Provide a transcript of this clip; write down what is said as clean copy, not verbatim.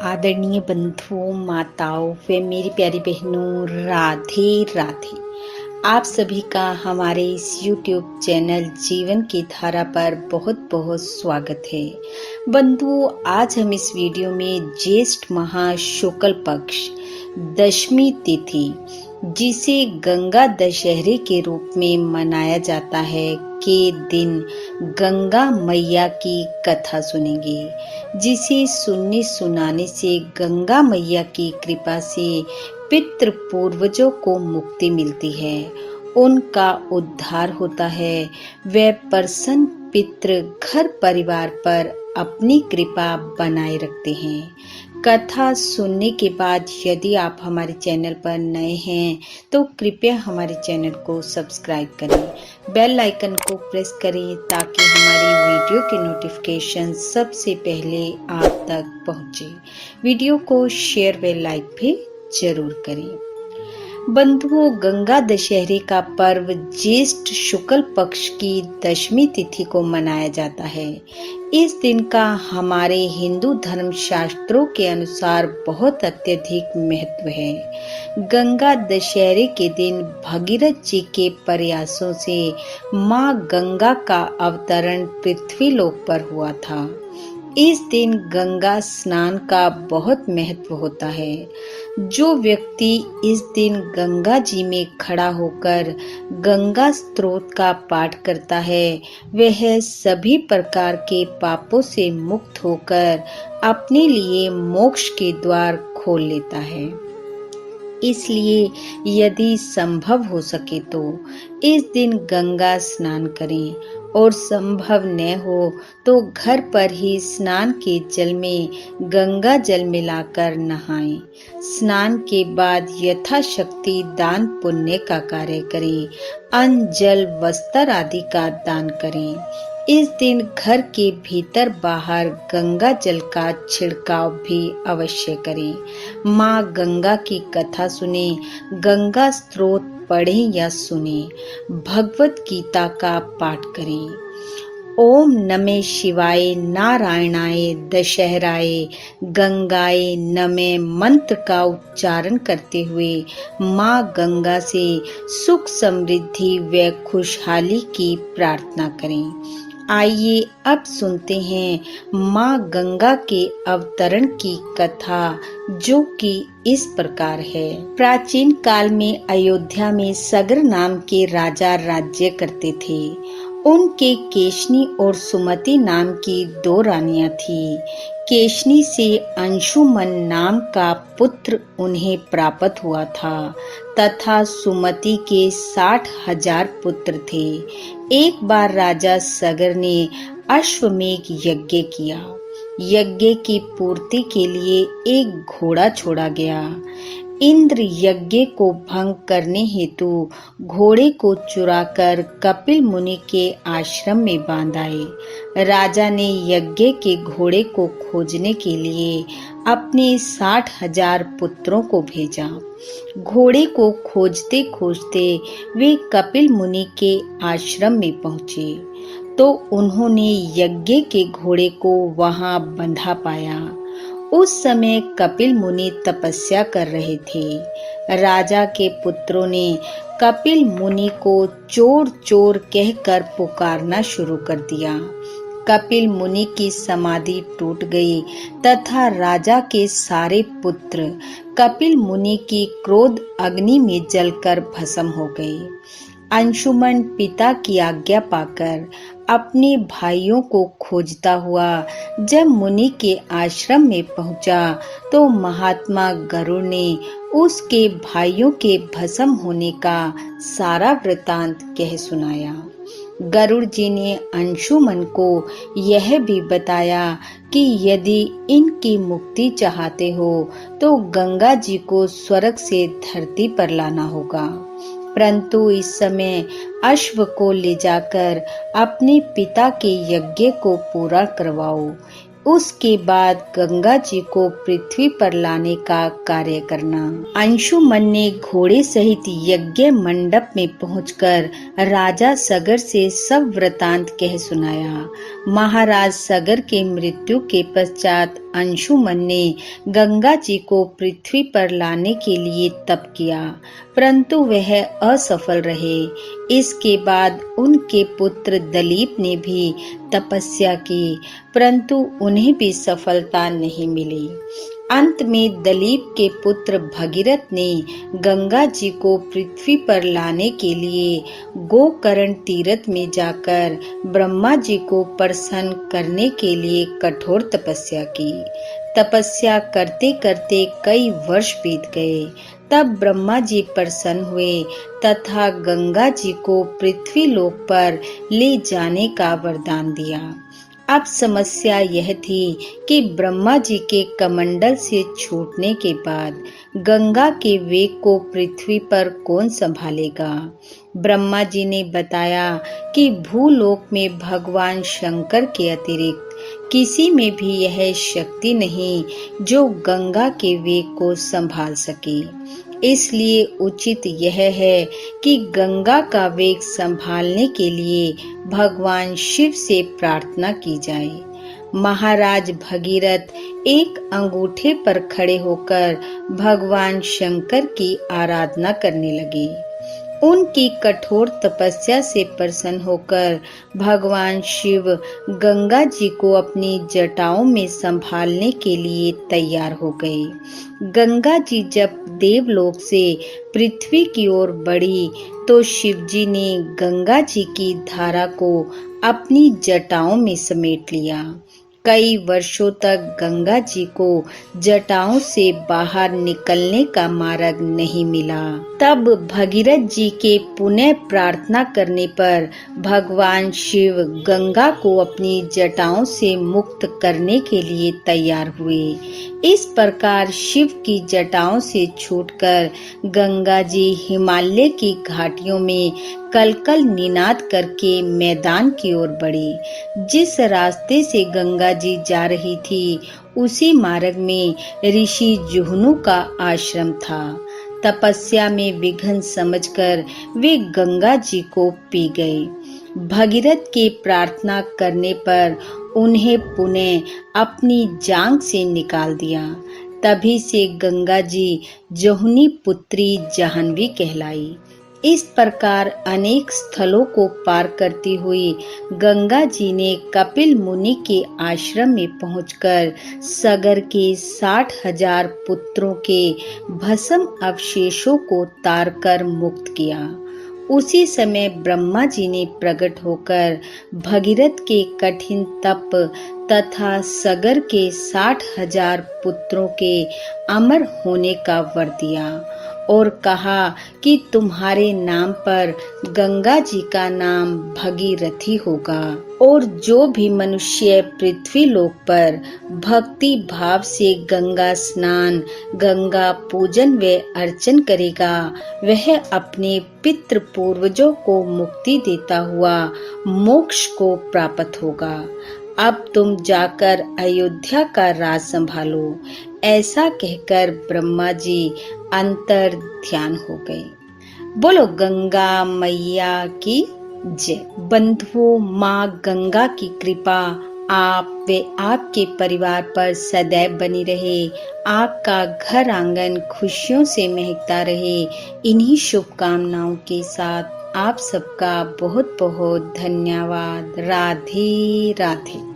आदरणीय बंधुओं, माताओं व मेरी प्यारी बहनों, राधे राधे। आप सभी का हमारे इस YouTube चैनल जीवन की धारा पर बहुत बहुत स्वागत है। बंधुओं, आज हम इस वीडियो में ज्येष्ठ माह शुक्ल पक्ष दशमी तिथि, जिसे गंगा दशहरे के रूप में मनाया जाता है, के दिन गंगा मैया की कथा सुनेंगे, जिसे सुनने सुनाने से गंगा मैया की कृपा से पितृ पूर्वजों को मुक्ति मिलती है, उनका उद्धार होता है। वे प्रसन्न पितृ घर परिवार पर अपनी कृपा बनाए रखते हैं। कथा सुनने के बाद यदि आप हमारे चैनल पर नए हैं तो कृपया हमारे चैनल को सब्सक्राइब करें, बेल आइकन को प्रेस करें ताकि हमारी वीडियो के नोटिफिकेशन सबसे पहले आप तक पहुंचे। वीडियो को शेयर व लाइक भी जरूर करें। बंधुओं, गंगा दशहरे का पर्व ज्येष्ठ शुक्ल पक्ष की दशमी तिथि को मनाया जाता है। इस दिन का हमारे हिंदू धर्म शास्त्रों के अनुसार बहुत अत्यधिक महत्व है। गंगा दशहरे के दिन भगीरथ जी के प्रयासों से मां गंगा का अवतरण पृथ्वी लोक पर हुआ था। इस दिन गंगा स्नान का बहुत महत्व होता है। जो व्यक्ति इस दिन गंगा जी में खड़ा होकर गंगा स्तोत्र का पाठ करता है, वह सभी प्रकार के पापों से मुक्त होकर अपने लिए मोक्ष के द्वार खोल लेता है। इसलिए यदि संभव हो सके तो इस दिन गंगा स्नान करें, और संभव न हो तो घर पर ही स्नान के जल में गंगा जल मिलाकर नहाएं। स्नान के बाद यथाशक्ति दान पुण्य का कार्य करें, अन्न जल वस्त्र आदि का दान करें। इस दिन घर के भीतर बाहर गंगा जल का छिड़काव भी अवश्य करें। माँ गंगा की कथा सुने, गंगा स्तोत्र पढ़ें या सुने, भगवत गीता का पाठ करें। ओम नमः शिवाय नारायणाय दशहराय गंगाए नमः मंत्र का उच्चारण करते हुए माँ गंगा से सुख समृद्धि व खुशहाली की प्रार्थना करें। आइए अब सुनते हैं माँ गंगा के अवतरण की कथा, जो कि इस प्रकार है। प्राचीन काल में अयोध्या में सगर नाम के राजा राज्य करते थे। उनके केशनी और सुमति नाम की दो रानियां थी। केशनी से अंशुमन नाम का पुत्र उन्हें प्राप्त हुआ था तथा सुमति के 60,000 पुत्र थे। एक बार राजा सगर ने अश्वमेघ यज्ञ किया। यज्ञ की पूर्ति के लिए एक घोड़ा छोड़ा गया। इंद्र यज्ञ को भंग करने हेतु घोड़े को चुराकर कपिल मुनि के आश्रम में बांध आए। राजा ने यज्ञ के घोड़े को खोजने के लिए अपने 60,000 पुत्रों को भेजा। घोड़े को खोजते खोजते वे कपिल मुनि के आश्रम में पहुंचे तो उन्होंने यज्ञ के घोड़े को वहां बंधा पाया। उस समय कपिल मुनि तपस्या कर रहे थे। राजा के पुत्रों ने कपिल मुनि को चोर चोर कहकर पुकारना शुरू कर दिया। कपिल मुनि की समाधि टूट गई तथा राजा के सारे पुत्र कपिल मुनि की क्रोध अग्नि में जलकर भस्म हो गए। अंशुमन पिता की आज्ञा पाकर अपने भाइयों को खोजता हुआ जब मुनि के आश्रम में पहुंचा तो महात्मा गरुड़ ने उसके भाइयों के भस्म होने का सारा वृतांत कह सुनाया। गरुड़ जी ने अंशुमन को यह भी बताया कि यदि इनकी मुक्ति चाहते हो तो गंगा जी को स्वर्ग से धरती पर लाना होगा, परंतु इस समय अश्व को ले जाकर अपने पिता के यज्ञ को पूरा करवाओ। उसके बाद गंगा जी को पृथ्वी पर लाने का कार्य करना। अंशुमन ने घोड़े सहित यज्ञ मंडप में पहुंचकर राजा सगर से सब वृतांत कह सुनाया। महाराज सगर के मृत्यु के पश्चात अंशुमन ने गंगा जी को पृथ्वी पर लाने के लिए तप किया, परंतु वह असफल रहे। इसके बाद उनके पुत्र दलीप ने भी तपस्या की, परंतु उन्हें भी सफलता नहीं मिली। अंत में दलीप के पुत्र भगीरथ ने गंगा जी को पृथ्वी पर लाने के लिए गोकर्ण तीर्थ में जाकर ब्रह्मा जी को प्रसन्न करने के लिए कठोर तपस्या की। तपस्या करते करते कई वर्ष बीत गए। तब ब्रह्मा जी प्रसन्न हुए तथा गंगा जी को पृथ्वी लोक पर ले जाने का वरदान दिया। अब समस्या यह थी कि ब्रह्मा जी के कमंडल से छूटने के बाद गंगा के वेग को पृथ्वी पर कौन संभालेगा। ब्रह्मा जी ने बताया कि भूलोक में भगवान शंकर के अतिरिक्त किसी में भी यह शक्ति नहीं जो गंगा के वेग को संभाल सके। इसलिए उचित यह है कि गंगा का वेग संभालने के लिए भगवान शिव से प्रार्थना की जाए। महाराज भगीरथ एक अंगूठे पर खड़े होकर भगवान शंकर की आराधना करने लगे। उनकी कठोर तपस्या से प्रसन्न होकर भगवान शिव गंगा जी को अपनी जटाओं में संभालने के लिए तैयार हो गए। गंगा जी जब देवलोक से पृथ्वी की ओर बढ़ी तो शिव जी ने गंगा जी की धारा को अपनी जटाओं में समेट लिया। कई वर्षों तक गंगा जी को जटाओं से बाहर निकलने का मार्ग नहीं मिला। तब भगीरथ जी के पुनः प्रार्थना करने पर भगवान शिव गंगा को अपनी जटाओं से मुक्त करने के लिए तैयार हुए। इस प्रकार शिव की जटाओं से छूटकर गंगा जी हिमालय की घाटियों में कलकल निनाद करके मैदान की ओर बढ़ी। जिस रास्ते से गंगा जी जा रही थी उसी मार्ग में ऋषि जुहनु का आश्रम था। तपस्या में विघ्न समझकर वे गंगा जी को पी गए। भगीरथ के प्रार्थना करने पर उन्हें पुनः अपनी जांघ से निकाल दिया। तभी से गंगा जी जोहनी पुत्री जाह्नवी कहलाई। इस प्रकार अनेक स्थलों को पार करती हुई गंगा जी ने कपिल मुनि के आश्रम में पहुंचकर सगर के 60,000 पुत्रों के भस्म अवशेषों को तारकर मुक्त किया। उसी समय ब्रह्मा जी ने प्रकट होकर भगीरथ के कठिन तप तथा सगर के 60,000 पुत्रों के अमर होने का वर दिया और कहा कि तुम्हारे नाम पर गंगा जी का नाम भगीरथी होगा और जो भी मनुष्य पृथ्वी लोक पर भक्ति भाव से गंगा स्नान, गंगा पूजन व अर्चन करेगा वह अपने पितृ पूर्वजों को मुक्ति देता हुआ मोक्ष को प्राप्त होगा। अब तुम जाकर अयोध्या का राज संभालो। ऐसा कहकर ब्रह्मा जी अंतर ध्यान हो गए। बोलो गंगा मैया की जय। बंधुओं, माँ गंगा की कृपा आप व आपके परिवार पर सदैव बनी रहे। आपका घर आंगन खुशियों से महकता रहे। इन्हीं शुभकामनाओं के साथ आप सबका बहुत बहुत धन्यवाद। राधे राधे।